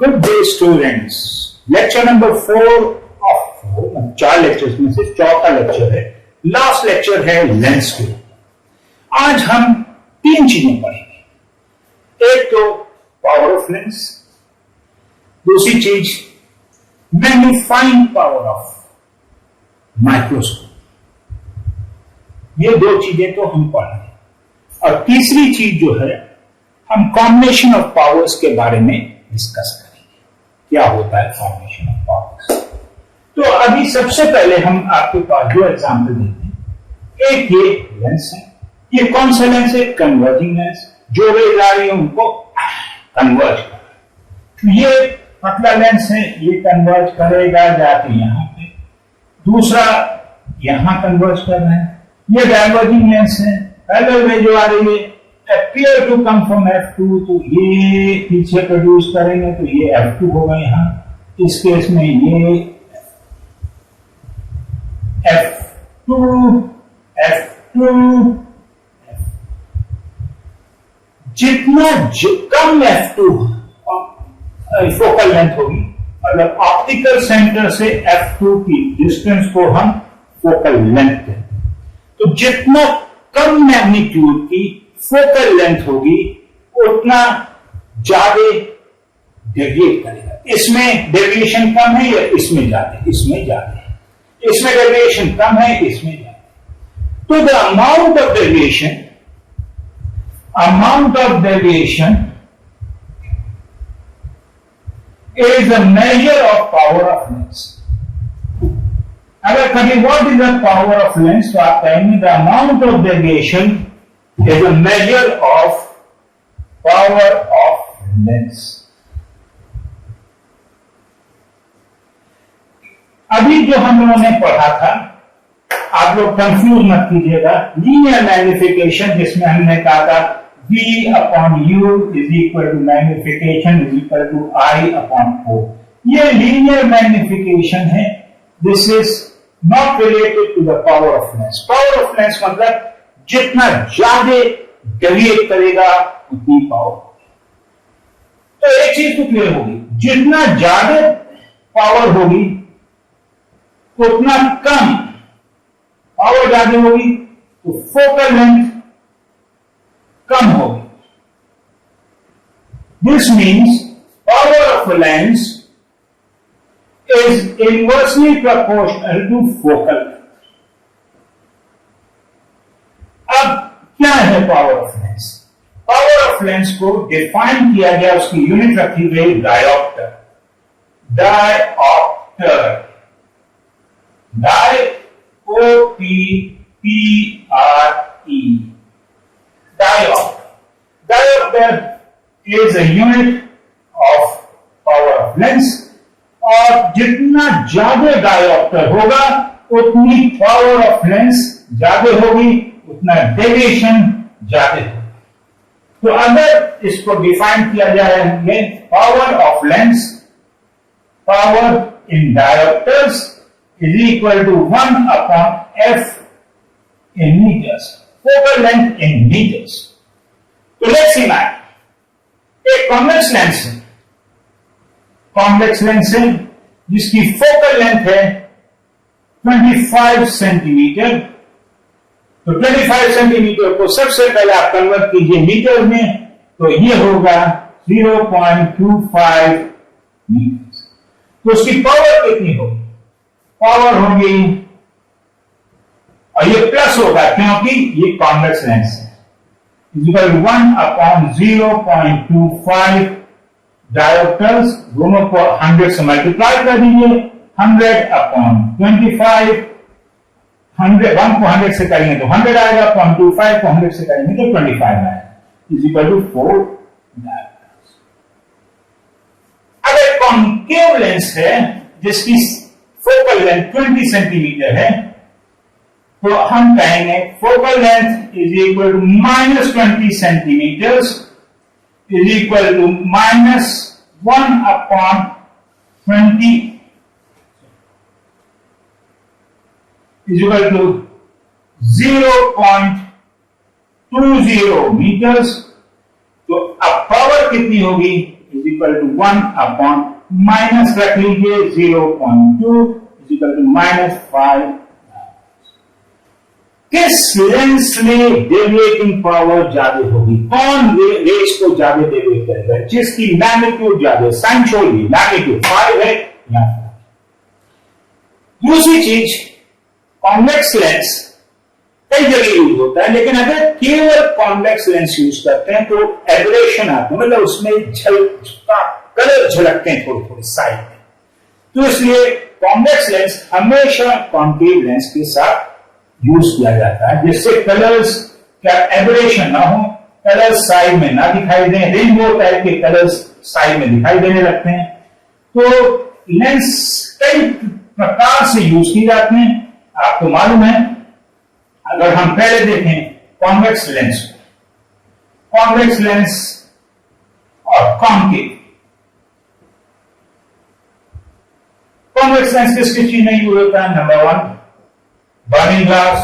Good day students. Lecture number 4 of 4, 4 lectures में से चौथा लेक्चर है, लास्ट लेक्चर है लेंस के। आज हम 3 चीजें पढ़ेंगे। एक तो पावर ऑफ लेंस, दूसरी चीज मैग्नीफाइंग पावर ऑफ माइक्रोस्कोप। ये 2 चीजें तो हम पढ़ेंगे, और तीसरी चीज जो है हम कॉम्बिनेशन ऑफ पावर्स के बारे में डिस्कस करेंगे। क्या होता है कॉम्बिनेशन ऑफ पावर्स? तो अभी सबसे पहले हम आपके पास 2 एग्जाम्पल देते हैं। एक ये लेंस है, ये कौन सा लेंस है? Converging lens. जो रेज आ रही है उनको कन्वर्ज कर, तो ये पतला लेंस है, ये कन्वर्ज करेगा जाके यहां पे, दूसरा यहां कन्वर्ज कर रहा है। ये डाइवर्जिंग लेंस है, पहले रे जो आ रही है appear to come from F2, तो ये पीछे प्रोड्यूस करेंगे तो ये F2 होगा यहां। इस केस में ये F2 जितना कम F2 फोकल लेंथ होगी, मतलब ऑप्टिकल सेंटर से F2 की डिस्टेंस को हम फोकल लेंथ कहते हैं। तो जितना कम मैग्नीट्यूड की फोकल लेंथ होगी उतना ज्यादा डेविएट करेगा। इसमें डेविएशन कम है या इसमें ज्यादा? इसमें ज्यादा है। इसमें डेविएशन कम है, इसमें ज्यादा। तो the amount of deviation is a measure of power of lens. अगर कभी what is the power of lens, तो आप कहेंगे the amount of deviation is a measure of power of lens. अभी जो हम लोगों ने पढ़ा था, आप लोग कंफ्यूज मत कीजिएगा। लीनियर मैग्निफिकेशन, जिसमें हमने कहा था V upon U is equal to magnification is equal to I upon O। ये लीनियर मैग्निफिकेशन है। This is not related to the power of lens। Power of lens मतलब जितना ज्यादा डेविएट करेगा उतनी पावर। तो एक चीज तो क्लियर होगी, जितना ज्यादा पावर होगी उतना कम पावर ज्यादा होगी तो फोकल लेंथ कम होगी। This means power of lens is inversely proportional to focal. अब क्या है power of lens? Power of lens को डिफाइन किया गया, उसकी यूनिट रखी गई dioptre. Dioptre is a unit of power of lens, और जितना ज्यादा डायोप्टर होगा उतनी पावर ऑफ लेंस ज्यादा होगी, उतना डेविएशन ज्यादा होगा। तो अगर इसको डिफाइन किया जाए, power of lens, power in dioptres is equal to 1 upon F in metres, focal length in metres. तो लेट्स सी मैट, एक कॉन्वेक्स लेंस है, कॉन्वेक्स लेंस है जिसकी फोकल लेंथ है 25 सेंटीमीटर। तो 25 सेंटीमीटर को सबसे पहले आप कन्वर्ट कीजिए मीटर में, तो ये होगा 0.25 मीटर। तो उसकी पावर कितनी होगी? पावर होगी, और ये प्लस होगा क्योंकि ये कॉन्वेक्स लेंस है, इक्वल 1 अपॉन 0.25 डायोप्टर्स। दोनों को 100 से मल्टीप्लाई कर दीजिए, 100 अपॉन 25, 1 को 100 से करेंगे तो 100 आएगा, 0.25 को 100 से करेंगे तो 25 आएगा, इज इक्वल टू 4 डायोप्टर्स। अगर कॉन्केव लेंस है जिसकी फोकल लेंथ 20 सेंटीमीटर है, तो हम कहेंगे focal length is equal to -20 centimetres is equal to -1 upon 20 is equal to 0.20 metres. तो अब पावर कितनी होगी? Is equal to 1 upon minus रख लीजिए 0.2 इज इक्वल टू -5। किस लेंस में डेविएटिंग पावर ज्यादा होगी? कौन रेस को ज्यादा डेविएट करेगा? जिसकी मैग्नीट्यूड ज्यादा, साइन छोड़िए, मैग्नीट्यूड 5 है या 4। दूसरी चीज, कॉन्वेक्स लेंस कई जगह यूज होता है, लेकिन अगर केवल कॉन्वेक्स लेंस यूज करते हैं तो एबरेशन आता है, मतलब उसमें कलर झलकते हैं थोड़े थोड़े साइड में। तो इसलिए कॉन्वेक्स लेंस हमेशा कॉन्केव लेंस के साथ यूज किया जाता है, जिससे कलर्स का एबरेशन ना हो, कलर्स साइड में ना दिखाई दें, रेनबो टाइप के कलर्स साइड में दिखाई देने लगते हैं। तो लेंस कई प्रकार से यूज की जाते हैं, आपको मालूम है। अगर हम पहले देखें कॉन्वेक्स लेंस और कॉन्केव। कॉन्वेक्स लेंस किस चीज में यूज होता है? Number 1, burning glass,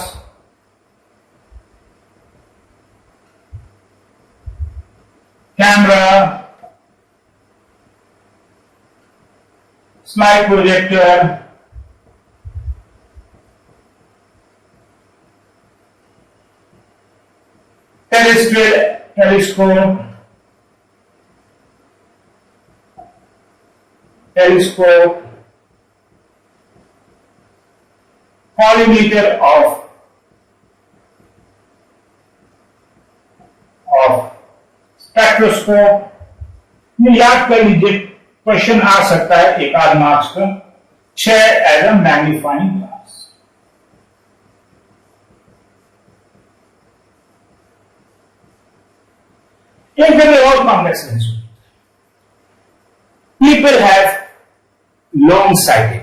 camera, slide projector, telescope, collimator of spectroscope. ये याद कर लीजिए, क्वेश्चन आ सकता है एक आध मार्क्स का। 6 एज अ मैग्नीफाइंग ग्लास। एक जगह और convex lens, people have long sighted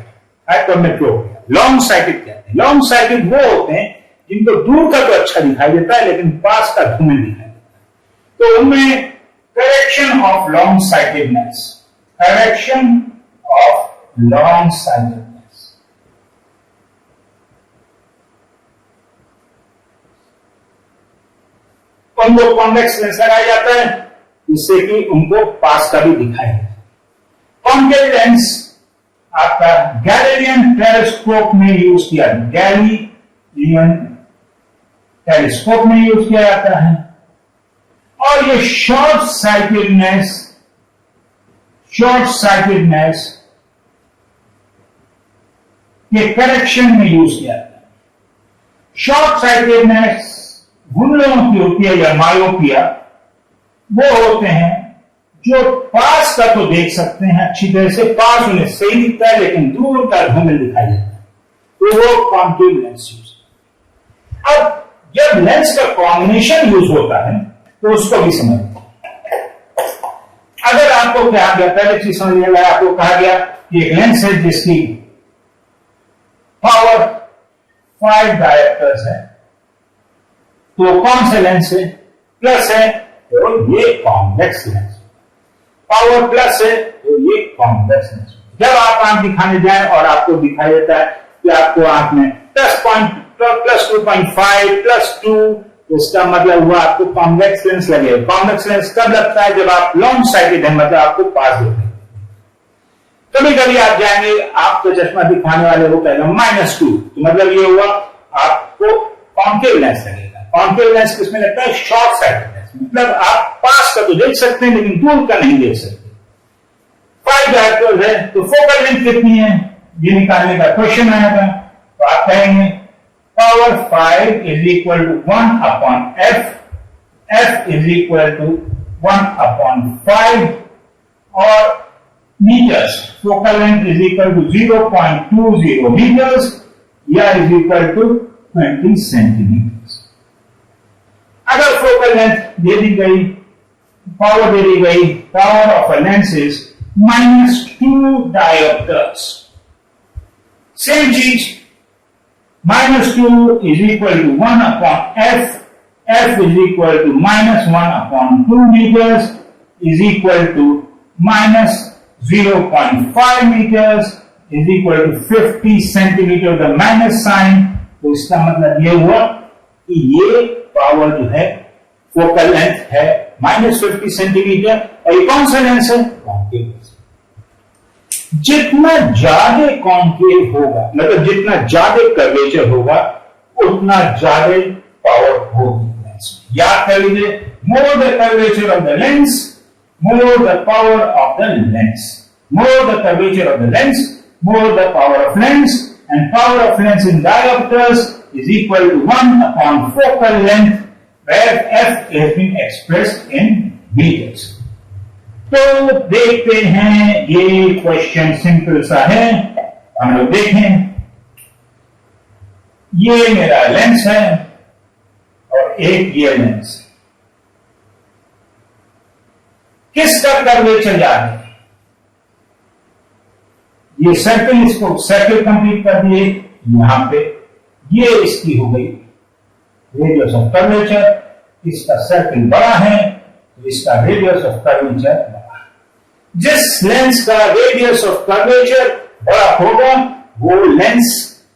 hypermetropia. Long sighted कहते हैं, लॉन्ग साइटेड वो होते हैं जिनको दूर का तो अच्छा दिखाई देता है लेकिन पास का धूमिल दिखाई देता है। तो उनमें करेक्शन ऑफ लॉन्ग साइटेडनेस, उनको कॉन्वेक्स लेंस लगाया जाता है जिससे कि उनको पास का भी दिखाई देता है। कॉन्केव लेंस आपका गैलीलियन टेलीस्कोप में यूज किया, गैलीलियन टेलीस्कोप में यूज किया जाता है। और ये शॉर्ट साइटेडनेस के करेक्शन में यूज किया जाता है। शॉर्ट साइटेडनेस उन लोगों की होती है या मायोपिया, वो होते हैं जो पास का तो देख सकते हैं अच्छी तरह से, पास उन्हें सही दिखता है लेकिन दूर का धूमिल दिखाई देता है, तो वो कॉन्केव लेंस यूज। अब जब लेंस का कॉम्बिनेशन यूज होता है तो उसको भी समझते हैं। अगर आपको कहा गया, पहले चीज समझ लिया, आपको कहा गया कि एक लेंस है जिसकी पावर 5 डायोप्टर्स है, तो कौन से लेंस है? प्लस है तो ये कॉन्वेक्स लेंस। पावर प्लस है तो ये कॉन्वेक्स लेंस। जब आप आंख दिखाने जाएं और आपको दिखाई देता है कि आपको आंख में प्लस 2.5 प्लस 2, तो इसका मतलब हुआ आपको कॉन्वेक्स लेंस लगेगा। कॉन्वेक्स लेंस कब लगता है? जब आप लॉन्ग साइटेड है, मतलब आपको पास देखेंगे। कभी कभी आप जाएंगे, आपको चश्मा दिखाने वाले वो कहेगा -2, तो मतलब ये हुआ आपको कॉन्केव लेंस लगेगा। कॉन्केव लेंस किसमें लगता है? शॉर्ट साइटेड लेंस, मतलब आप पास का तो देख सकते हैं लेकिन दूर का नहीं देख सकते। 5 डायोप्टर्स है तो फोकल लेंथ कितनी है ये निकालने का क्वेश्चन आएगा, तो आप कहेंगे power 5 is equal to 1 upon f is equal to 1 upon 5, और metres, focal length is equal to 0.20 metres या इज इक्वल टू 20 सेंटीमीटर्स। अगर फोकल लेंथ दे दी गई, पावर दे दी गई, power of a lens is -2 dioptres. Same चीज, -2 is equal to 1 upon f is equal to -1 upon 2 meters is equal to -0.5 meters is equal to 50 centimeter, the minus sign. तो इसका मतलब ये हुआ कि ये पावर जो है फोकल लेंथ है -50 सेंटीमीटर। और ये कौन सा लेंस है? Concave lens. जितना ज्यादा कॉन्केव होगा, मतलब जितना ज्यादा कर्वेचर होगा, उतना ज्यादा पावर होगी लेंस में। याद कर लीजिए, more the curvature of the lens, more the power of the lens. More the curvature of the lens, more the power of lens, and power of lens in diopters is equal to 1 upon focal length, where f has been expressed in meters. तो देखते हैं, ये question simple सा है, हम लोग देखें। ये मेरा लेंस है और एक ये लेंस है। किसका कर्वेचर याद है? ये सर्कल, इसको सर्कल कंप्लीट कर दिए यहां पे, ये इसकी हो गई रेडियस ऑफ कर्वेचर। इसका सर्कल बड़ा है तो इसका रेडियस ऑफ कर्वेचर बड़ा है। जिस लेंस का रेडियस ऑफ कर्वेचर बड़ा होगा वो लेंस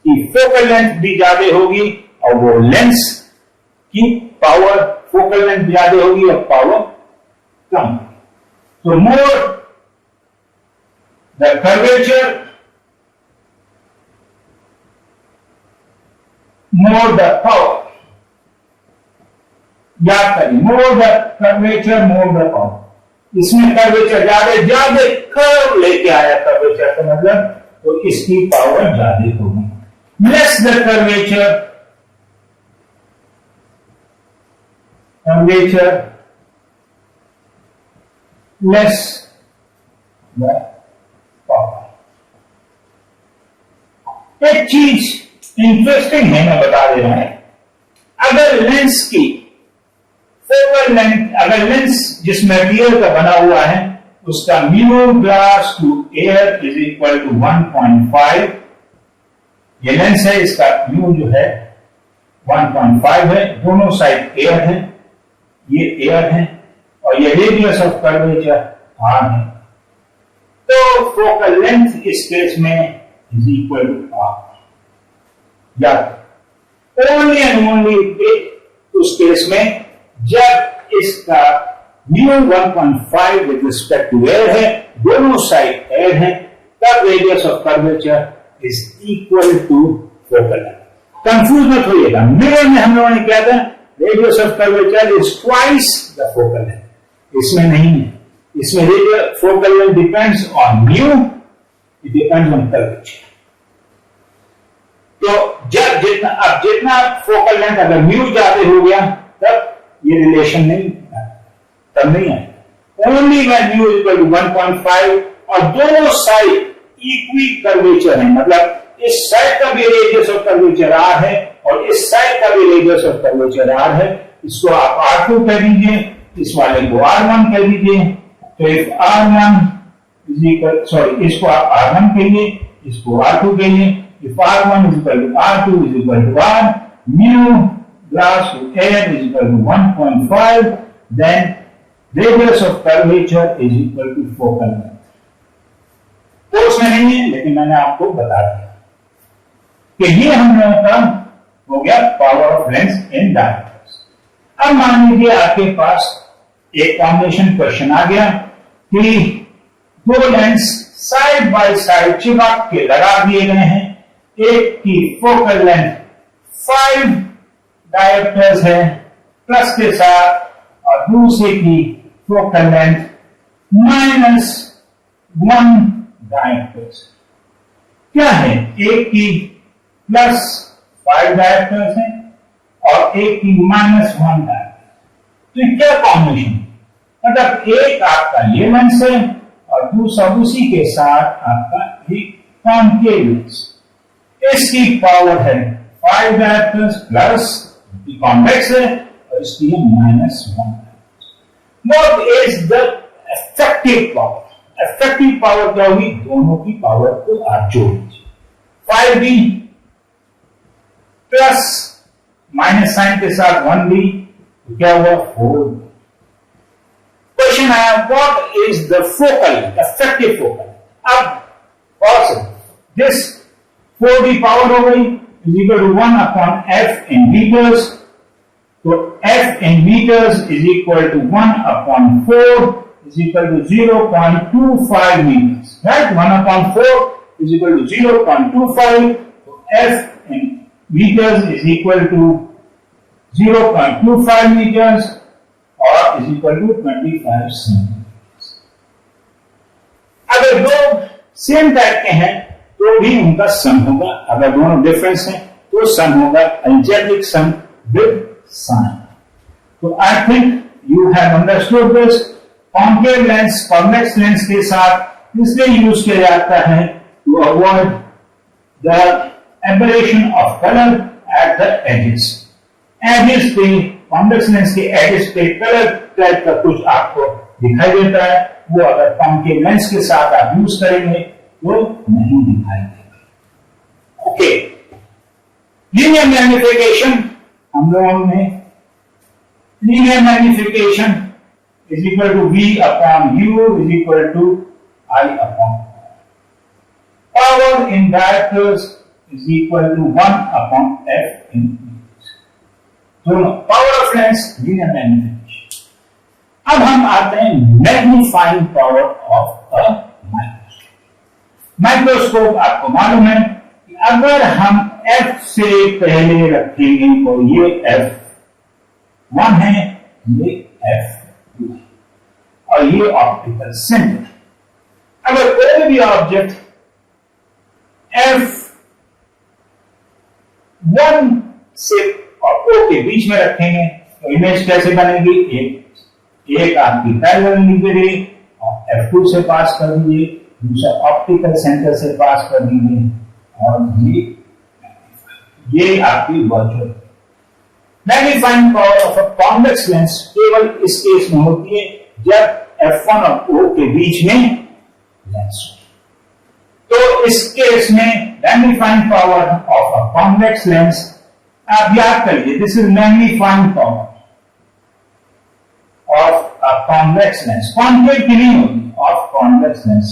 की फोकल लेंथ भी ज्यादा होगी और वो लेंस की पावर, फोकल लेंथ ज्यादा होगी और power come. So more the curvature, more the power. याद करिए, more the curvature, more the power. इसमें कर्वेचर ज्यादा कर्व लेके आया कर्वेचर का मतलब, तो इसकी पावर ज्यादा होगी। Less the curvature less the power। एक चीज इंटरेस्टिंग है, मैं बता दे रहा हूं। अगर लेंस की फोकल लेंथ, अगर लेंस जिस मटेरियल का बना हुआ है उसका mu glass to air is equal to 1.5, ये लेंस है, इसका म्यू जो है 1.5 है, दोनों साइड एयर है, ये एयर है और ये रेडियस ऑफ कर्वेचर r है, तो फोकल लेंथ इस केस में इज इक्वल टू r। याद, ओनली एंड ओनली उस केस में जब इसका mu 1.5 with respect to air है, दोनों साइड एयर है, तब radius of curvature is equal to focal length. Confuse मत होइएगा, मिरर में हम लोगों ने क्या था, radius of curvature is twice the focal length. इसमें नहीं है, इसमें radius focal length depends on mu, it depends on curvature. तो जब जितना फोकल लेंथ अगर म्यू ज्यादा हो गया तब ये रिलेशन नहीं, तब नहीं है। Only when mu equal to 1.5 और दोनों साइड इक्वी कर्वेचर है, मतलब इस साइड का भी रेडियस ऑफ कर्वेचर r है और इस साइड का भी रेडियस ऑफ कर्वेचर r है, इसको आप r2 कह दीजिए, इस वाले को r1 कह दीजिए। तो if r1 is equal, sorry, इसको आप r1 कहिए, इसको r2 कहिए। If r1 is equal to r2 is equal to r, mu glass to air is equal to 1.5, then radius of curvature is equal to focal length. Course में नहीं है लेकिन मैंने आपको बता दिया कि ये हम लोगों का हो गया power of lens in directors. अब मान लीजिए आपके पास एक कॉम्बिनेशन क्वेश्चन आ गया कि दो लेंस साइड बाय साइड चिपक के लगा दिए गए हैं, एक की फोकल लेंथ 5 डायोप्टर्स है प्लस के साथ और दूसरे की फोकल लेंथ -1 डायोप्टर्स। क्या है, एक की +5 डायोप्टर्स है और एक की -1 डायोप्टर्स। तो ये क्या कॉम्बिनेशन, मतलब एक आपका ये लेंस है और दूसरा उसी के साथ आपका एक कॉन्केव लेंस। इसकी पावर है 5 डायोप्टर्स प्लस कॉन्वेक्स है और इसकी है -1। What is the effective power? Effective power क्या होगी, दोनों की पावर को आप जोड़ दीजिए। 5b प्लस माइनस साइन के साथ 1b, तो क्या हुआ 4b। क्वेश्चन आया what is the focal, effective focal. अब दिस 4b पावर हो गई is equal to 1 upon f in metres. तो F in meters is equal to 1/4 is equal to 0.25 meters. Right? 1/4 is equal to 0.25. So F in meters is equal to 0.25 meters or is equal to 25 centimeters. अगर दो same type के हैं तो भी उनका सम होगा, अगर दोनों डिफरेंस हैं तो सम होगा algebraic sum with sign. तो I think you have understood this. Concave lens convex lens के साथ इसलिए यूज किया जाता है to avoid the aberration of color at the edges. Edges पे कॉन्वेक्स लेंस के एजेस पे कलर टाइप का कुछ आपको दिखाई देता है, वो अगर कॉन्केव लेंस के साथ आप यूज करेंगे वो नहीं दिखाई देगा. ओके, लीनियर मैग्निफिकेशन हम लोगों ने linear magnification is equal to V upon U is equal to I upon power in dioptres is equal to 1 upon F in दोनों power of lens linear magnification. अब हम आते हैं magnifying power of a microscope. Microscope आपको मालूम है कि अगर हम F से पहले रखेंगे तो ये F1 है, ये F2 है और ये ऑप्टिकल सेंटर. अगर कोई भी ऑब्जेक्ट F1 से और O के बीच में रखेंगे तो इमेज कैसे बनेगी? एक आपकी पैरेलल ली गई और F2 से पास कर दीजिए, दूसरा ऑप्टिकल सेंटर से पास कर दीजिए और ये आपकी virtual magnifying power of a convex lens केवल इस केस में होती है जब F1 और O के बीच में लेंस हो. तो इस केस में magnifying power of a convex lens आप याद करिए, this is magnifying power of a convex lens. Concave की नहीं होती, ऑफ कॉन्वेक्स लेंस.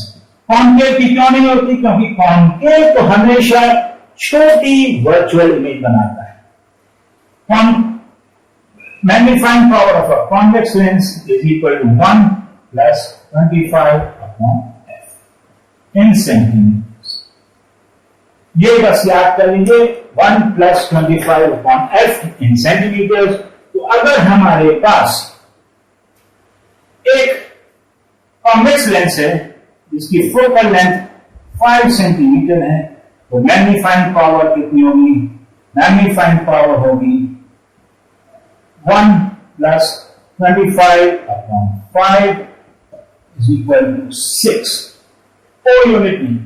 कॉन्केव की क्यों नहीं होती? क्योंकि कॉन्केव तो हमेशा छोटी वर्चुअल इमेज बनाता है. Magnifying power of a convex lens is equal to 1 plus 25 upon F in centimetres. ये बस याद कर लीजिए, 1 plus 25 upon F in centimetres. तो अगर हमारे पास एक कॉन्वेक्स लेंस है जिसकी फोकल लेंथ 5 सेंटीमीटर है तो मैग्नीफाइंग पावर कितनी होगी? मैग्नीफाइंग पावर होगी 1 plus 25 upon 5 is equal to 6. कोई यूनिट नहीं.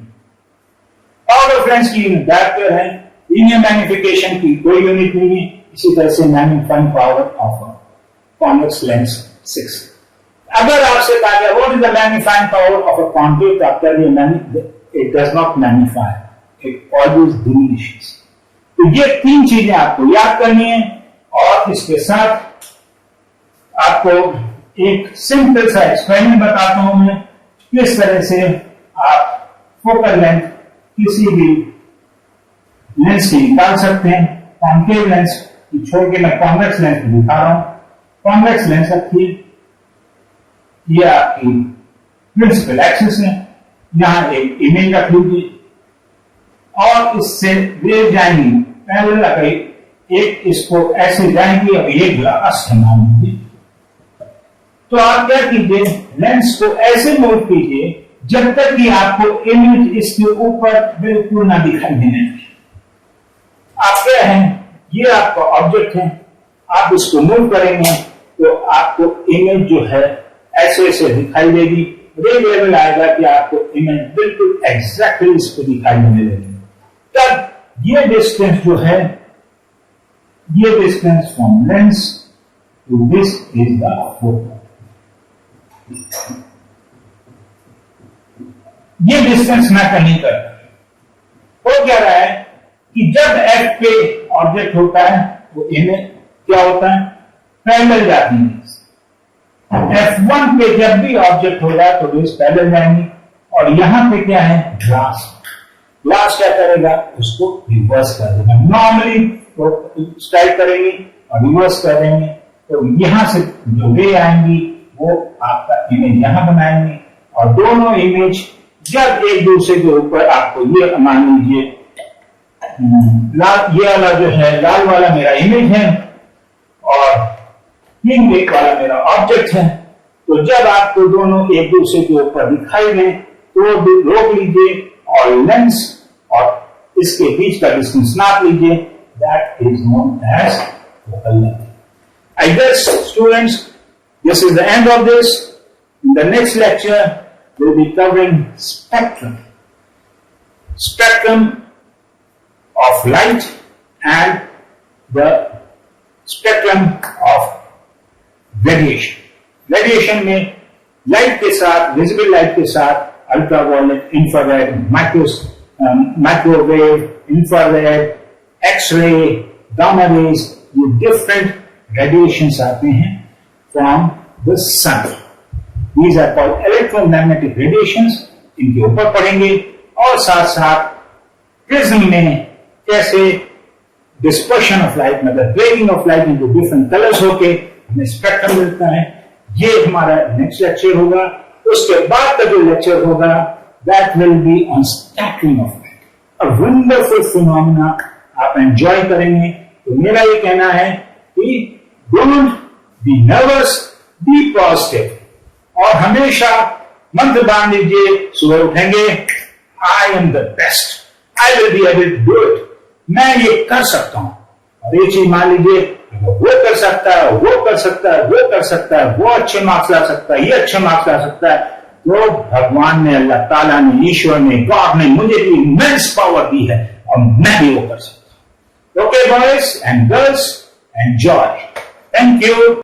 पावर ऑफ लेंस की यूनिट डायरेक्टर है, लीनियर मैग्निफिकेशन की कोई यूनिट नहीं है. इसी तरह से magnifying power of convex lens 6. अगर आपसे कहा जाए what is the magnifying power of a concave, तो आप कह रहे it does not magnify, it always diminishes. तो ये तीन चीजें आपको याद करनी है और इसके साथ आपको एक सिंपल सा एक्सपेरिमेंट बताता हूं मैं किस तरह से आप फोकल लेंथ किसी भी लेंस की निकाल सकते हैं. कॉन्केव लेंस की छोड़ के मैं कॉन्वेक्स लेंस दिखा रहा हूं. कॉन्वेक्स लेंस रखिए, ये आपकी प्रिंसिपल एक्सिस है, यहां एक इमेज रख लीजिए और इससे वे जाएंगी पैरेलल. अगर एक इसको ऐसे जाएंगी और ये ग्लास है मान लीजिए, तो आप क्या कीजिए, लेंस को ऐसे मूव कीजिए जब तक कि आपको इमेज इसके ऊपर बिल्कुल ना दिखाई देने लगे. आप क्या है, ये आपका ऑब्जेक्ट है, आप इसको मूव करेंगे तो आपको इमेज जो है ऐसे ऐसे दिखाई देगी. रे लेवल आएगा कि आपको इमेज बिल्कुल एग्जैक्टली इसको दिखाई देने लगेगी. तब ये डिस्टेंस जो है, ये distance from lens to this is the focal. ये डिस्टेंस मैटर नहीं करता. हो क्या रहा है कि जब F पे ऑब्जेक्ट होता है तो इमेज क्या होता है, पैरेलल जाती है. F1 पे जब भी ऑब्जेक्ट होगा तो रेस पैरेलल जाएंगी और यहां पे क्या है, ग्लास. ग्लास क्या करेगा, उसको रिवर्स कर देगा. नॉर्मली तो स्ट्राइक करेंगे और रिवर्स कर देंगे तो यहां से जो रे आएंगी वो आपका इमेज यहां बनाएंगे और दोनों इमेज जब एक दूसरे के ऊपर आपको ये मान लीजिए लाल, ये वाला जो है लाल वाला मेरा इमेज है और ग्रीन वेक वाला मेरा ऑब्जेक्ट है, तो जब आपको दोनों एक दूसरे के ऊपर दिखाई दें तो रोक लीजिए और लेंस और इसके बीच का डिस्टेंस नाप लीजिए। That is known as focal length. I guess, students, this is the end of this. In the next lecture, we'll be covering spectrum. Spectrum of light and the spectrum of radiation. Radiation में light के साथ, visible light के साथ, ultraviolet, infrared, microwave, infrared, X-ray, gamma rays, ये different radiations आते हैं from the sun. These are called electromagnetic radiations. इनके ऊपर पढ़ेंगे और साथ साथ प्रिज्म में कैसे dispersion of light मतलब breaking of light into different colors होके हमें स्पेक्ट्रम मिलता है। ये हमारा नेक्स्ट लेक्चर होगा। उसके बाद का जो लेक्चर होगा that will be on scattering of light. A wonderful phenomena आप एंजॉय करेंगे। तो मेरा ये कहना है कि Don't be nervous, be positive और हमेशा मंत्र बांध लीजिए। सुबह उठेंगे I am the best, I will be able to do it, मैं ये कर सकता हूं। और ये चीज मान लीजिए वो कर सकता है, वो कर सकता है, वो कर सकता है, वो अच्छे मार्क्स ला सकता है, ये अच्छे मार्क्स ला सकता है, तो भगवान ने, अल्लाह ताला ने, ईश्वर ने, गॉड ने मुझे भी इमेंस पावर दी है और मैं भी वो कर सकता हूं। Okay boys and girls, enjoy. Thank you.